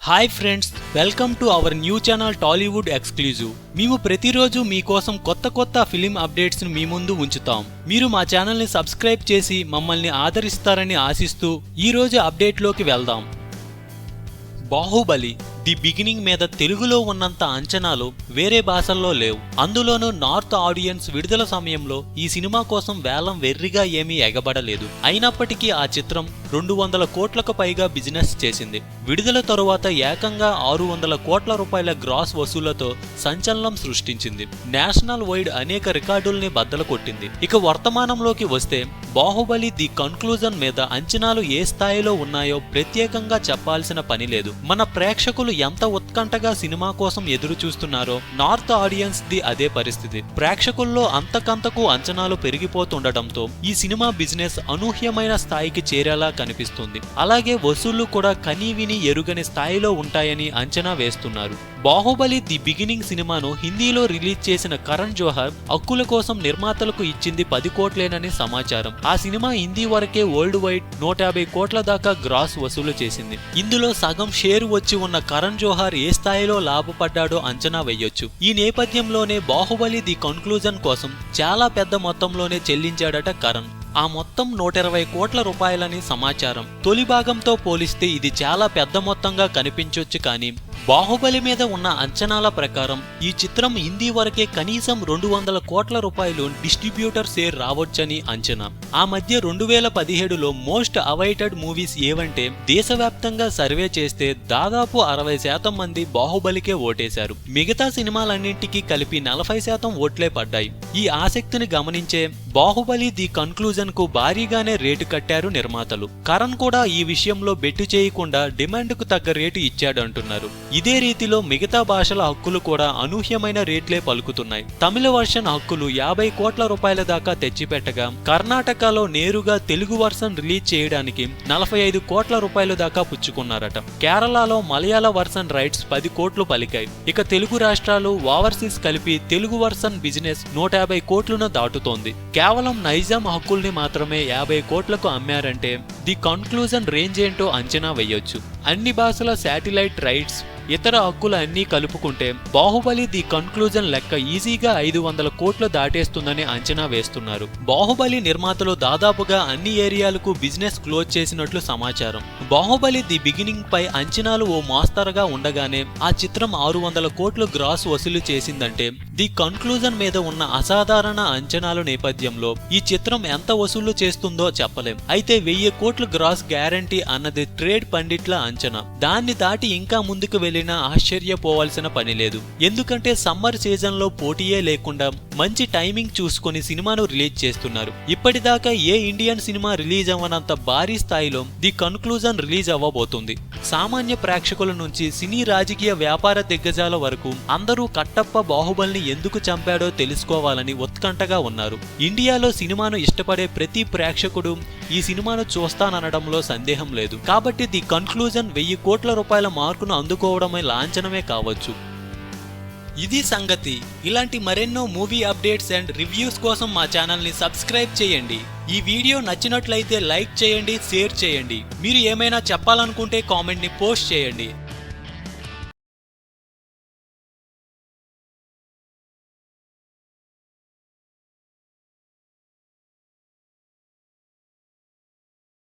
Hi friends, welcome to our new channel Tollywood exclusive. మేము ప్రతిరోజు మీకోసం కొత్త ఫిలిం అప్డేట్స్ ను మీ ముందు ఉంచుతాం. మీరు మా ఛానల్ ని సబ్స్క్రైబ్ చేసి మమ్మల్ని ఆదరిస్తారని ఆశిస్తూ ఈ రోజు అప్డేట్ లోకి వెళ్దాం. బాహుబలి ది బిగినింగ్ మీద తెలుగులో ఉన్నంత అంచనాలు వేరే భాషల్లో లేవు. అందులోనూ నార్త్ ఆడియన్స్ విడుదల సమయంలో ఈ సినిమా కోసం వేలం వెర్రిగా ఏమీ ఎగబడలేదు. అయినప్పటికీ ఆ చిత్రం 200 కోట్లకు పైగా బిజినెస్ చేసింది. విడుదల తరువాత ఏకంగా 600 కోట్ల రూపాయల గ్రాస్ వసూళ్లతో సంచలనం సృష్టించింది. నేషనల్ వైడ్ అనేక రికార్డుల్ని బద్దలు కొట్టింది. ఇక వర్తమానంలోకి వస్తే బాహుబలి ది కన్క్లూజన్ మీద అంచనాలు ఏ స్థాయిలో ఉన్నాయో ప్రత్యేకంగా చెప్పాల్సిన పని లేదు. మన ప్రేక్షకులు ఎంత ఉత్కంఠగా సినిమా కోసం ఎదురు చూస్తున్నారో నార్త్ ఆడియన్స్ ది అదే పరిస్థితి. ప్రేక్షకుల్లో అంతకంతకు అంచనాలు పెరిగిపోతుండటంతో ఈ సినిమా బిజినెస్ అనూహ్యమైన స్థాయికి చేరేలా కనిపిస్తుంది. అలాగే వసూళ్లు కూడా కనీవిని ఎరుగని స్థాయిలో ఉంటాయని అంచనా వేస్తున్నారు. బాహుబలి ది బిగినింగ్ సినిమాను హిందీలో రిలీజ్ చేసిన కరణ్ జోహర్ హక్కుల కోసం నిర్మాతలకు ఇచ్చింది 10 కోట్లేనని సమాచారం. ఆ సినిమా హిందీ వరకే వరల్డ్ వైడ్ 150 కోట్ల దాకా గ్రాస్ వసూలు చేసింది. ఇందులో సగం షేర్ వచ్చి ఉన్న కరణ్ జోహర్ ఏ స్థాయిలో లాభపడ్డాడో అంచనా వేయొచ్చు. ఈ నేపథ్యంలోనే బాహుబలి ది కన్క్లూజన్ కోసం చాలా పెద్ద మొత్తంలోనే చెల్లించాడట కరణ్. ఆ మొత్తం 120 కోట్ల రూపాయలని సమాచారం. తొలి భాగంతో పోలిస్తే ఇది చాలా పెద్ద మొత్తంగా కనిపించొచ్చు, కానీ బాహుబలి మీద ఉన్న అంచనాల ప్రకారం ఈ చిత్రం హిందీ వరకే కనీసం 200 కోట్ల రూపాయలు డిస్ట్రిబ్యూటర్ షేర్ రావచ్చని అంచనా. ఆ మధ్య 2017లో మోస్ట్ అవైటెడ్ మూవీస్ ఏవంటే దేశవ్యాప్తంగా సర్వే చేస్తే దాదాపు 60% మంది బాహుబలికే ఓటేశారు. మిగతా సినిమాలన్నింటికీ కలిపి 40% ఓట్లే పడ్డాయి. ఈ ఆసక్తిని గమనించే బాహుబలి ది కన్క్లూజన్ కు భారీగానే రేటు కట్టారు నిర్మాతలు. కరణ్ కూడా ఈ విషయంలో బెట్టు చేయకుండా డిమాండ్ కు తగ్గ రేటు ఇచ్చాడంటున్నారు. ఇదే రీతిలో మిగతా భాషల హక్కులు కూడా అనూహ్యమైన రేట్లే పలుకుతున్నాయి. తమిళ వర్షన్ హక్కులు 50 కోట్ల రూపాయల దాకా తెచ్చిపెట్టగా కర్ణాటకలో నేరుగా తెలుగు వర్షన్ రిలీజ్ చేయడానికి 45 కోట్ల రూపాయల దాకా పుచ్చుకున్నారట. కేరళలో మలయాళ వర్షన్ రైట్స్ 10 కోట్లు పలికాయి. ఇక తెలుగు రాష్ట్రాలు ఓవర్సీస్ కలిపి తెలుగు వర్షన్ బిజినెస్ 150 కోట్లను దాటుతోంది. కేవలం నైజాం హక్కుల్ని మాత్రమే 50 కోట్లకు అమ్మారంటే ది కన్క్లూజన్ రేంజ్ ఏంటో అంచనా వేయొచ్చు. అన్ని భాషల శాటిలైట్ రైట్స్ ఇతర హక్కులు అన్నీ కలుపుకుంటే బాహుబలి ది కన్క్లూజన్ లెక్క ఈజీగా 500 కోట్లు దాటేస్తుందని అంచనా వేస్తున్నారు. బాహుబలి నిర్మాతలు దాదాపుగా అన్ని ఏరియాలకు బిజినెస్ క్లోజ్ చేసినట్లు సమాచారం. బాహుబలి ది బిగినింగ్ పై అంచనాలు ఓ మోస్తరుగా ఉండగానే ఆ చిత్రం 600 కోట్లు గ్రాస్ వసూలు చేసిందంటే ది కన్క్లూజన్ మీద ఉన్న అసాధారణ అంచనాల నేపథ్యంలో ఈ చిత్రం ఎంత వసూలు చేస్తుందో చెప్పలేం. అయితే 1000 కోట్లు గ్రాస్ గ్యారంటీ అన్నది ట్రేడ్ పండిట్ల అంచనా. దాన్ని దాటి ఇంకా ముందుకు వెళ్లినా ఆశ్చర్యపోవాల్సిన పని లేదు. ఎందుకంటే సమ్మర్ సీజన్ లో పోటీయే లేకుండా మంచి టైమింగ్ చూసుకొని సినిమాను రిలీజ్ చేస్తున్నారు. ఇప్పటిదాకా ఏ ఇండియన్ సినిమా రిలీజ్ అవ్వనంత భారీ స్థాయిలో ది కన్క్లూజన్ రిలీజ్ అవ్వబోతుంది. సామాన్య ప్రేక్షకుల నుంచి సినీ రాజకీయ వ్యాపార దిగ్గజాల వరకు అందరూ కట్టప్ప బాహుబలిని ఎందుకు చంపాడో తెలుసుకోవాలని ఉత్కంఠగా ఉన్నారు. ఇండియాలో సినిమాను ఇష్టపడే ప్రతి ప్రేక్షకుడు ఈ సినిమాను చూస్తాననడంలో సందేహం లేదు. కాబట్టి ది కన్క్లూజన్ 1000 కోట్ల రూపాయల మార్కును అందుకోవడమే లాంఛనమే కావచ్చు. ఇది సంగతి. ఇలాంటి మరెన్నో మూవీ అప్డేట్స్ అండ్ రివ్యూస్ కోసం మా ఛానల్ ని సబ్స్క్రైబ్ చేయండి. ఈ వీడియో నచ్చినట్లయితే లైక్ చేయండి, షేర్ చేయండి. మీరు ఏమైనా చెప్పాలనుకుంటే కామెంట్ ని పోస్ట్ చేయండి.